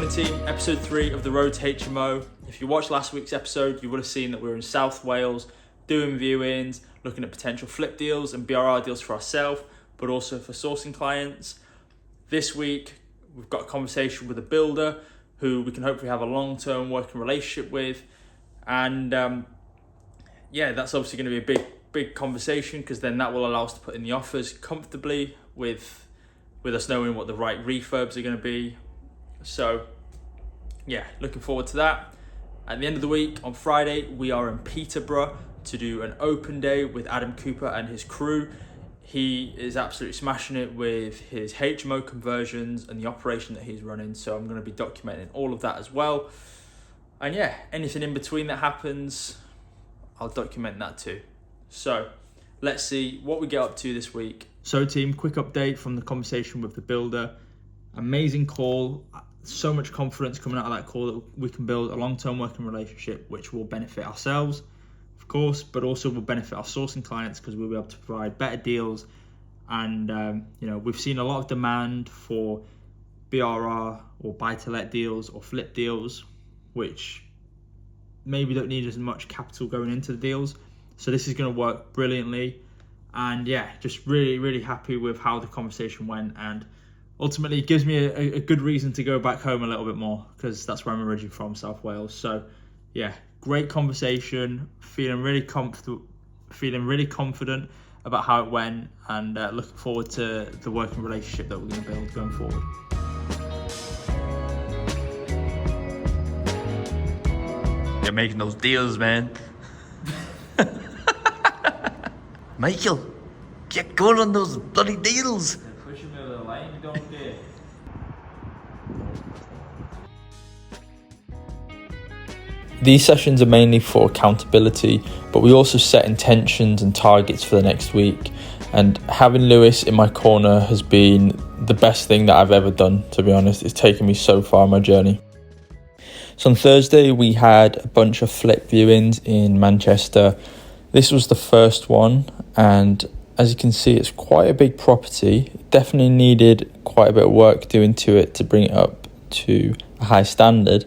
team, episode 3 of the road to HMO. If you watched last week's episode, you would have seen that we were in South Wales doing viewings, looking at potential flip deals and BRR deals for ourselves, but also for sourcing clients. This week, we've got a conversation with a builder who we can hopefully have a long-term working relationship with. And that's obviously going to be a big conversation, because then that will allow us to put in the offers comfortably with us knowing what the right refurbs are going to be. So yeah, looking forward to that. At the end of the week, on Friday, we are in Peterborough to do an open day with Adam Cooper and his crew. He is absolutely smashing it with his HMO conversions and the operation that he's running. So I'm going to be documenting all of that as well. And yeah, anything in between that happens, I'll document that too. So let's see what we get up to this week. So team, quick update from the conversation with the builder. Amazing call. So much confidence coming out of that call that we can build a long-term working relationship, which will benefit ourselves, of course, but also will benefit our sourcing clients, because we'll be able to provide better deals. And we've seen a lot of demand for BRR or buy-to-let deals or flip deals, which maybe don't need as much capital going into the deals. So this is going to work brilliantly. And yeah, just really happy with how the conversation went, and ultimately it gives me a good reason to go back home a little bit more, because that's where I'm originally from, South Wales. So yeah, great conversation, feeling really confident about how it went, and looking forward to the working relationship that we're going to build going forward. You're making those deals, man. Michael, get going on those bloody deals. Pushing me over the line, you don't get. These sessions are mainly for accountability, but we also set intentions and targets for the next week. And having Lewis in my corner has been the best thing that I've ever done, to be honest. It's taken me so far on my journey. So on Thursday, we had a bunch of flip viewings in Manchester. This was the first one, and as you can see, it's quite a big property. It definitely needed quite a bit of work doing to it to bring it up to a high standard,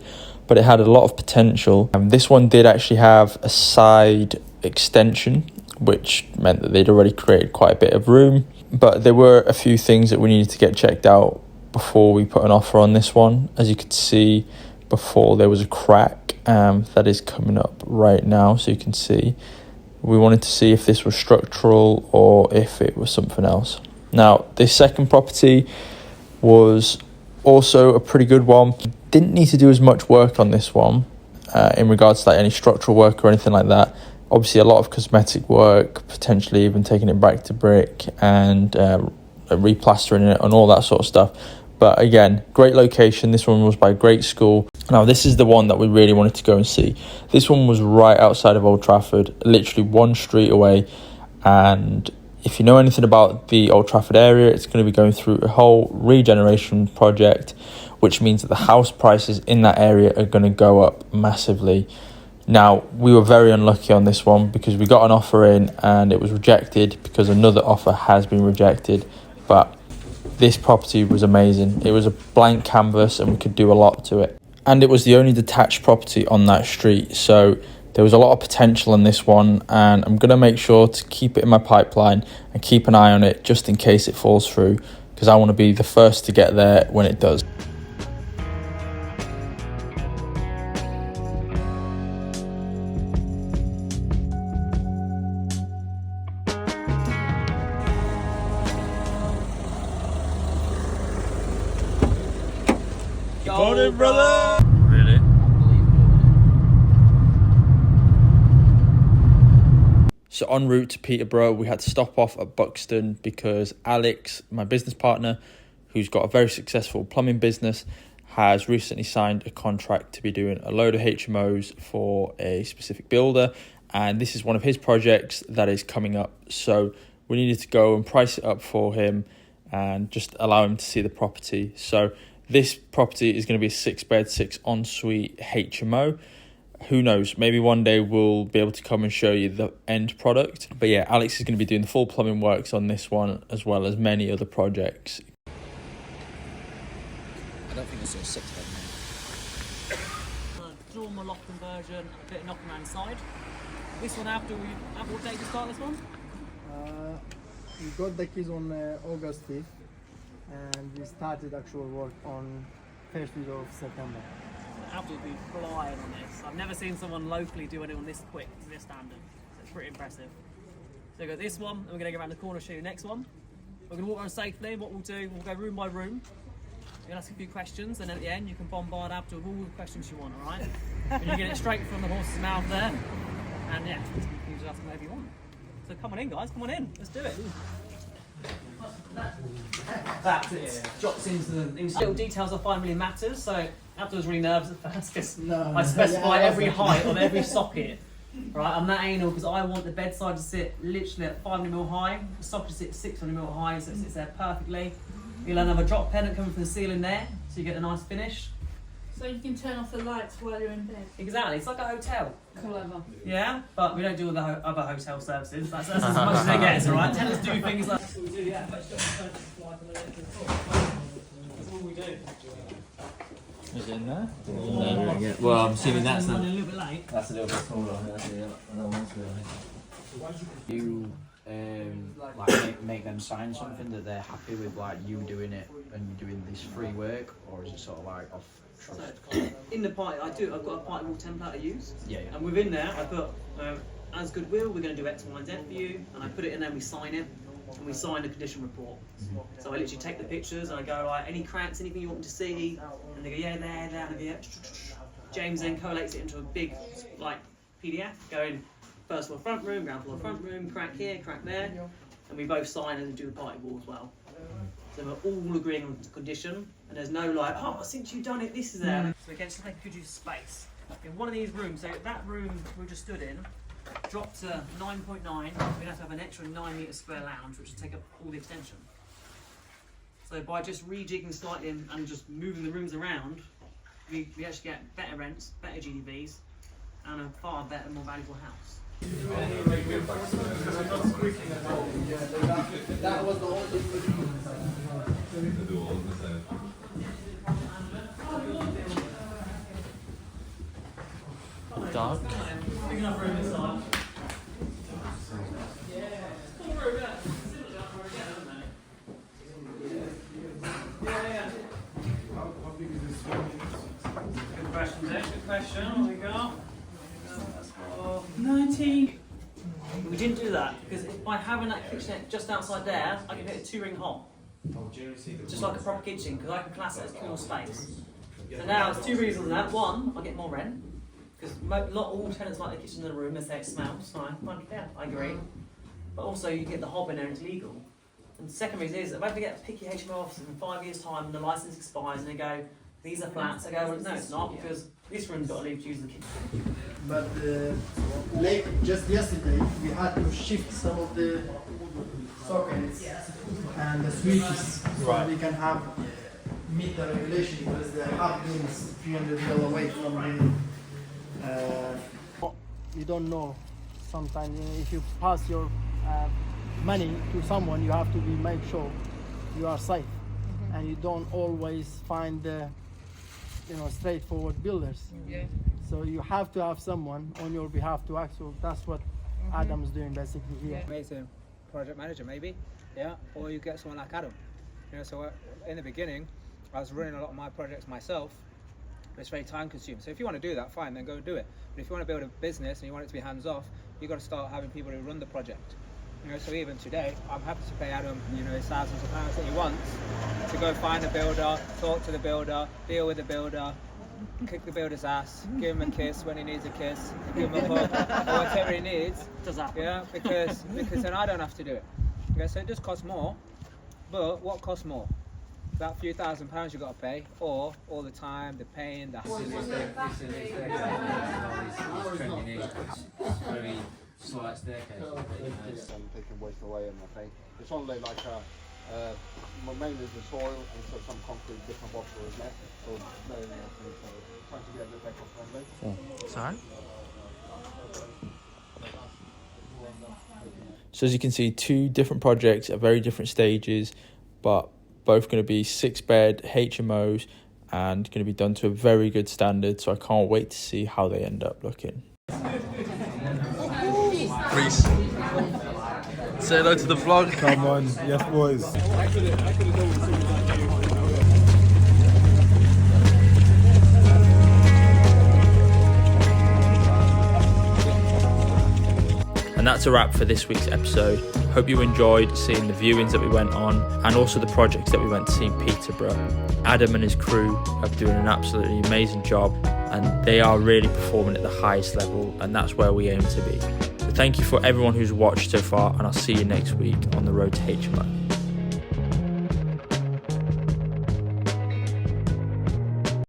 but it had a lot of potential. And this one did actually have a side extension, which meant that they'd already created quite a bit of room. But there were a few things that we needed to get checked out before we put an offer on this one. As you could see before, there was a crack that is coming up right now, so you can see. We wanted to see if this was structural or if it was something else. Now, this second property was also a pretty good one. Didn't need to do as much work on this one in regards to like any structural work or anything like that. Obviously, a lot of cosmetic work, potentially even taking it back to brick and replastering it and all that sort of stuff. But again, great location. This one was by a great school. Now, this is the one that we really wanted to go and see. This one was right outside of Old Trafford, literally one street away. And if you know anything about the Old Trafford area, it's going to be going through a whole regeneration project, which means that the house prices in that area are going to go up massively. Now, we were very unlucky on this one because we got an offer in and it was rejected because another offer has been rejected. But this property was amazing. It was a blank canvas and we could do a lot to it. And it was the only detached property on that street. So there was a lot of potential in this one, and I'm going to make sure to keep it in my pipeline and keep an eye on it just in case it falls through, because I want to be the first to get there when it does. Morning, brother. Really? So en route to Peterborough, we had to stop off at Buxton because Alex, my business partner, who's got a very successful plumbing business, has recently signed a contract to be doing a load of HMOs for a specific builder. And this is one of his projects that is coming up. So we needed to go and price it up for him and just allow him to see the property. So this property is going to be a 6-bed, 6 ensuite HMO. Who knows, maybe one day we'll be able to come and show you the end product. But yeah, Alex is going to be doing the full plumbing works on this one, as well as many other projects. I don't think it's a 6-bed now. normal loft conversion and a bit of knocking around inside. This one, after what date to start this one? We got the keys on August 5th and we started actual work on 1st week of September. Absolutely flying on this. I've never seen someone locally do it on this quick to this standard. So it's pretty impressive. So we've got this one, and we're going to go around the corner and show you the next one. We're going to walk around safely. What we'll do, we'll go room by room. We'll ask a few questions, and at the end you can bombard Abdul with all the questions you want, alright? And you get it straight from the horse's mouth there. And yeah, you just ask him whatever you want. So come on in, guys, come on in. Let's do it. That's it. Drops into the little details I find really matters. So Abdul was really nervous at first because I specify every height of every socket. Right, I'm that anal because I want the bedside to sit literally at 500mm high. The socket sits 600mm high, so it sits there perfectly. You'll then have a drop pendant coming from the ceiling there, so you get a nice finish. So you can turn off the lights while you're in bed. Exactly, it's like a hotel. Clever. Yeah, but we don't do all the other hotel services. That's as much as they get, alright? Tenants do things like we do, yeah. That's all we do. Is it in there? Yeah. Well, I'm assuming That's a little bit late. that's a little bit smaller. You make them sign something that they're happy with, like you doing it and you doing this free work, or is it sort of like off trust? In the party, I've got a party wall template I use. Yeah. And within there, I put, as goodwill, we're going to do X, Y, and Z for you. And I put it in there and we sign it. And we sign a condition report. So I literally take the pictures and I go, like, any cracks, anything you want me to see? And they go, yeah, there. And I go, yeah. James then collates it into a big, like, PDF, going first floor front room, ground floor front room, crack here, crack there. And we both sign and do the party wall as well. So we're all agreeing on the condition, and there's no like, oh, since you've done it, this is there. So again, just make good use of space. In one of these rooms, so that room we just stood in, dropped to 9.9, we're going to have an extra 9 metre square lounge, which will take up all the extension. So by just rejigging slightly and just moving the rooms around, we actually get better rents, better GDVs, and a far better, more valuable house. That was the only Dark. Big enough room inside. Good question, Dave. Good question. What we got? 19. We didn't do that because by having that kitchenette just outside there, I can hit a 2-ring hob. Just like a proper kitchen, because I can class it as cool space. So now there's 2 reasons on that. One, I get more rent. Because not all tenants like the kitchen in the room, they say it smells. Fine, yeah, I agree. But also you get the hob in there and it's legal. And the second reason is that if I get a picky HMO officer in 5 years' time and the licence expires and they go, these are flats, I go, well, no it's not, because this room's got to leave to use the kitchen. But just yesterday, we had to shift some of the sockets and the switches so we can have meet the regulation, because the hub is 300 mil away from the. You don't know. Sometimes if you pass your money to someone, you have to make sure you are safe, and you don't always find the straightforward builders. Yeah. So you have to have someone on your behalf to act. So that's what Adam's doing basically here. Amazing project manager maybe, yeah, or you get someone like Adam. So in the beginning, I was running a lot of my projects myself. It's very time consuming. So if you want to do that, fine, then go do it. But if you want to build a business and you want it to be hands off, you've got to start having people who run the project. So even today, I'm happy to pay Adam, his thousands of pounds that he wants to go find a builder, talk to the builder, deal with the builder, kick the builder's ass, give him a kiss when he needs a kiss, give him a hug, or whatever he needs. Does that? Yeah, because then I don't have to do it. Okay, so it does cost more, but what costs more? That few £1,000s you got to pay, or all the time, the pain, the hassle. Very slight staircase. Taking waste away in my thing. It's only like mainly the soil and so some concrete different water is left. So very trying to get a bit eco friendly. Sorry? So as you can see, 2 different projects at very different stages, but both going to be 6-bed HMOs, and going to be done to a very good standard, so I can't wait to see how they end up looking. Reese, say hello to the vlog. Come on, yes boys. And that's a wrap for this week's episode. Hope you enjoyed seeing the viewings that we went on and also the projects that we went to see in Peterborough. Adam and his crew are doing an absolutely amazing job, and they are really performing at the highest level, and that's where we aim to be. So thank you for everyone who's watched so far, and I'll see you next week on the road to HMO.